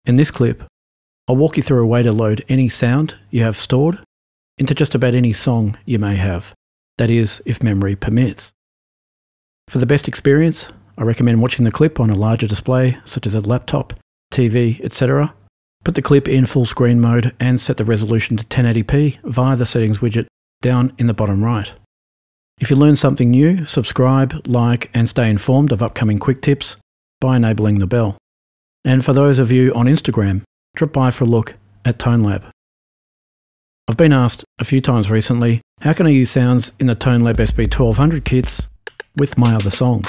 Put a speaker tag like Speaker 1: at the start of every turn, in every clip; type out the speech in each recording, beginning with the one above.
Speaker 1: In this clip, I'll walk you through a way to load any sound you have stored into just about any song you may have. That is, if memory permits. For the best experience, I recommend watching the clip on a larger display, such as a laptop, TV, etc. Put the clip in full screen mode and set the resolution to 1080p via the settings widget down in the bottom right. If you learn something new, subscribe, like, and stay informed of upcoming quick tips by enabling the bell. And for those of you on Instagram, drop by for a look at Tonelab. I've been asked a few times recently, how can I use sounds in the Tonelab SP1200 kits with my other songs?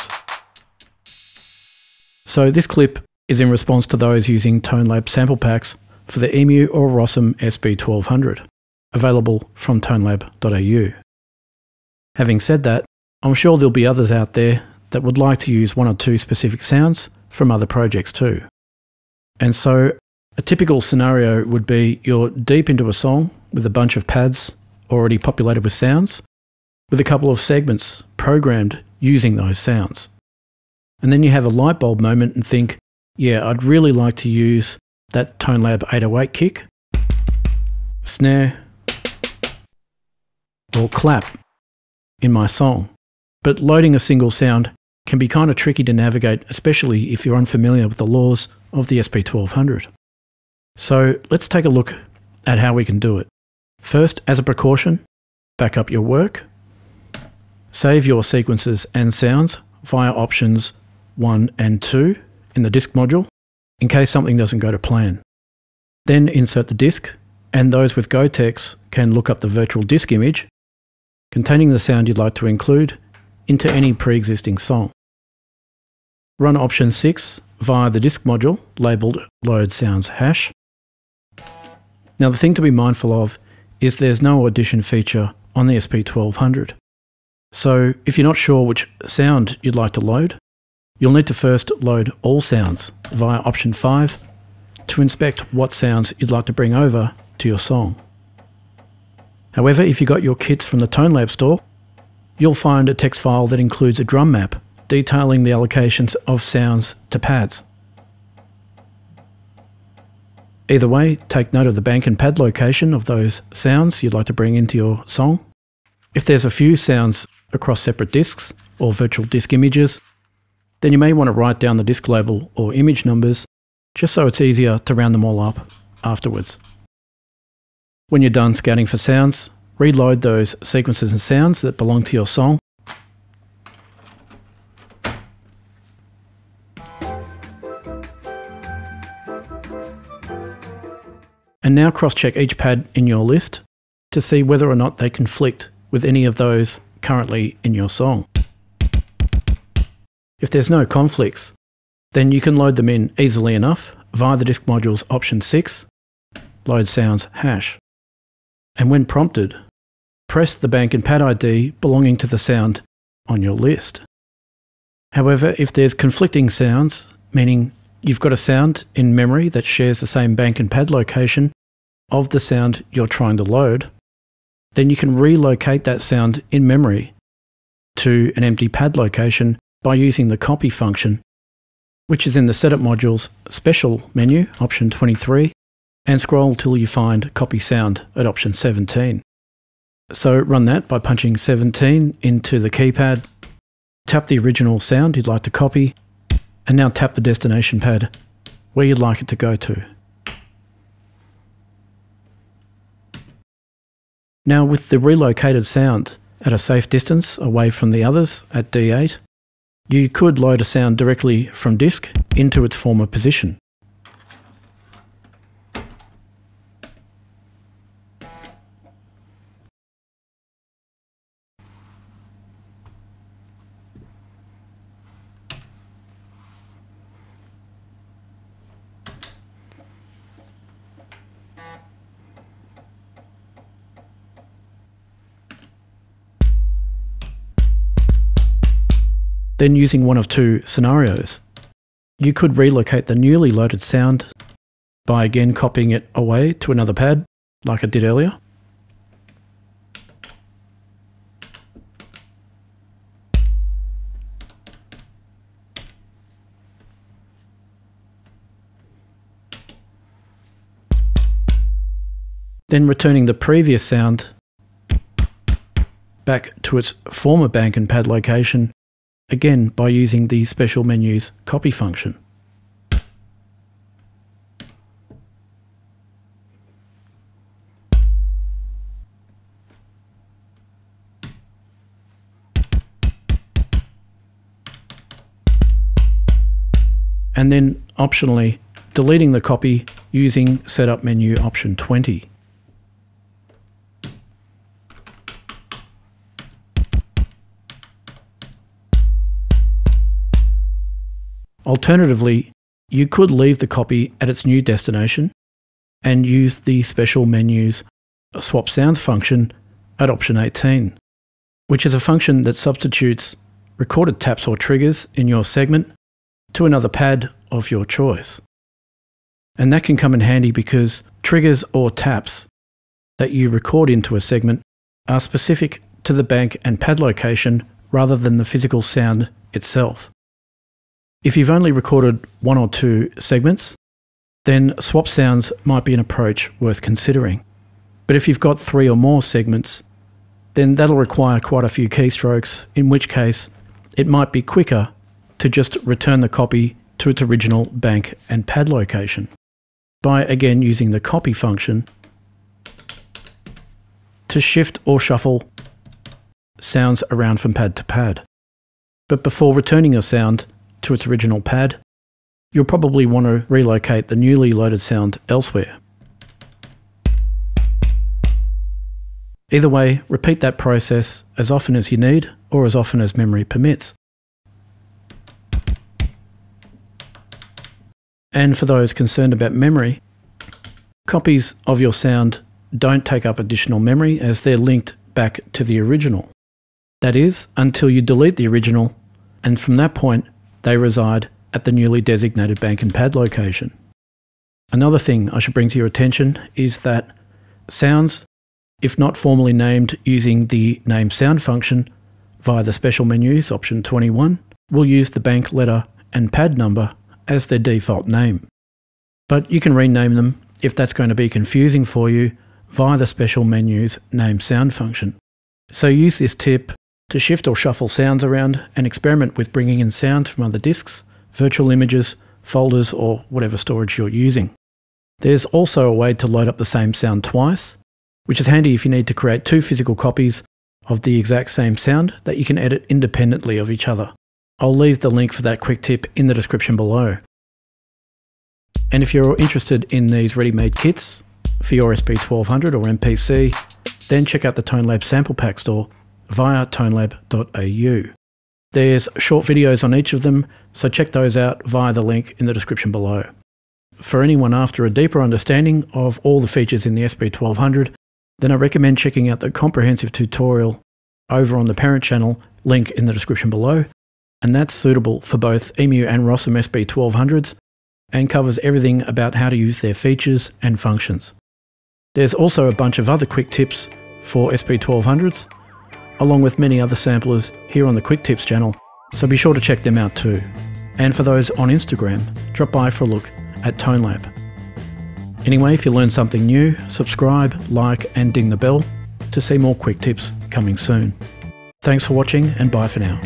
Speaker 1: So this clip is in response to those using Tonelab sample packs for the EMU or Rossum SP1200, available from tonelab.au. Having said that, I'm sure there'll be others out there that would like to use one or two specific sounds from other projects too. And so a typical scenario would be you're deep into a song with a bunch of pads already populated with sounds, with a couple of segments programmed using those sounds. And then you have a light bulb moment and think, yeah, I'd really like to use that Tonelab 808 kick, snare, or clap in my song. But loading a single sound can be kind of tricky to navigate, especially if you're unfamiliar with the laws of the SP1200. So let's take a look at how we can do it. First, as a precaution, back up your work. Save your sequences and sounds via options 1 and 2 in the disk module, in case something doesn't go to plan. Then insert the disk, and those with GoTex can look up the virtual disk image containing the sound you'd like to include into any pre-existing song. Run option 6 via the disk module labelled load sounds hash. Now the thing to be mindful of is there's no audition feature on the SP1200. So if you're not sure which sound you'd like to load, you'll need to first load all sounds via option 5 to inspect what sounds you'd like to bring over to your song. However, if you got your kits from the Tonelab store, you'll find a text file that includes a drum map detailing the allocations of sounds to pads. Either way, take note of the bank and pad location of those sounds you'd like to bring into your song. If there's a few sounds across separate disks or virtual disk images, then you may want to write down the disk label or image numbers just so it's easier to round them all up afterwards. When you're done scouting for sounds, reload those sequences and sounds that belong to your song. And now cross-check each pad in your list to see whether or not they conflict with any of those currently in your song. If there's no conflicts, then you can load them in easily enough via the disk module's option 6, load sounds hash. And when prompted, press the bank and pad ID belonging to the sound on your list. However, if there's conflicting sounds, meaning you've got a sound in memory that shares the same bank and pad location of the sound you're trying to load, then you can relocate that sound in memory to an empty pad location by using the copy function, which is in the setup module's special menu, option 23, and scroll till you find copy sound at option 17. So run that by punching 17 into the keypad, tap the original sound you'd like to copy, and now tap the destination pad where you'd like it to go to. Now with the relocated sound at a safe distance away from the others at D8, you could load a sound directly from disk into its former position. Then using one of two scenarios, you could relocate the newly loaded sound by again copying it away to another pad, like I did earlier. then returning the previous sound back to its former bank and pad location, again by using the special menu's copy function. And then optionally deleting the copy using Setup menu option 20. Alternatively, you could leave the copy at its new destination and use the special menu's Swap Sounds function at option 18, which is a function that substitutes recorded taps or triggers in your segment to another pad of your choice. And that can come in handy because triggers or taps that you record into a segment are specific to the bank and pad location rather than the physical sound itself. If you've only recorded one or two segments, then swap sounds might be an approach worth considering. But if you've got 3 or more segments, then that'll require quite a few keystrokes, in which case it might be quicker to just return the copy to its original bank and pad location by again using the copy function to shift or shuffle sounds around from pad to pad. But before returning your sound to its original pad, you'll probably want to relocate the newly loaded sound elsewhere. Either way, repeat that process as often as you need or as often as memory permits. And for those concerned about memory, copies of your sound don't take up additional memory as they're linked back to the original. That is, until you delete the original, and from that point, they reside at the newly designated bank and pad location. Another thing I should bring to your attention is that sounds, if not formally named using the name sound function via the special menus option 21, will use the bank letter and pad number as their default name. But you can rename them if that's going to be confusing for you via the special menu's name sound function. So use this tip to shift or shuffle sounds around and experiment with bringing in sounds from other disks, virtual images, folders, or whatever storage you're using. There's also a way to load up the same sound twice, which is handy if you need to create 2 physical copies of the exact same sound that you can edit independently of each other. I'll leave the link for that quick tip in the description below. And if you're interested in these ready-made kits for your SP1200 or MPC, then check out the Tonelab sample pack store via tonelab.au. There's short videos on each of them, so check those out via the link in the description below. For anyone after a deeper understanding of all the features in the SP1200, then I recommend checking out the comprehensive tutorial over on the parent channel, link in the description below, and that's suitable for both EMU and Rossum SP1200s and covers everything about how to use their features and functions. There's also a bunch of other quick tips for SP1200s, along with many other samplers here on the Quick Tips channel, so be sure to check them out too. And for those on Instagram, drop by for a look at Tonelab. Anyway, if you learned something new, subscribe, like and ding the bell to see more quick tips coming soon. Thanks for watching and bye for now.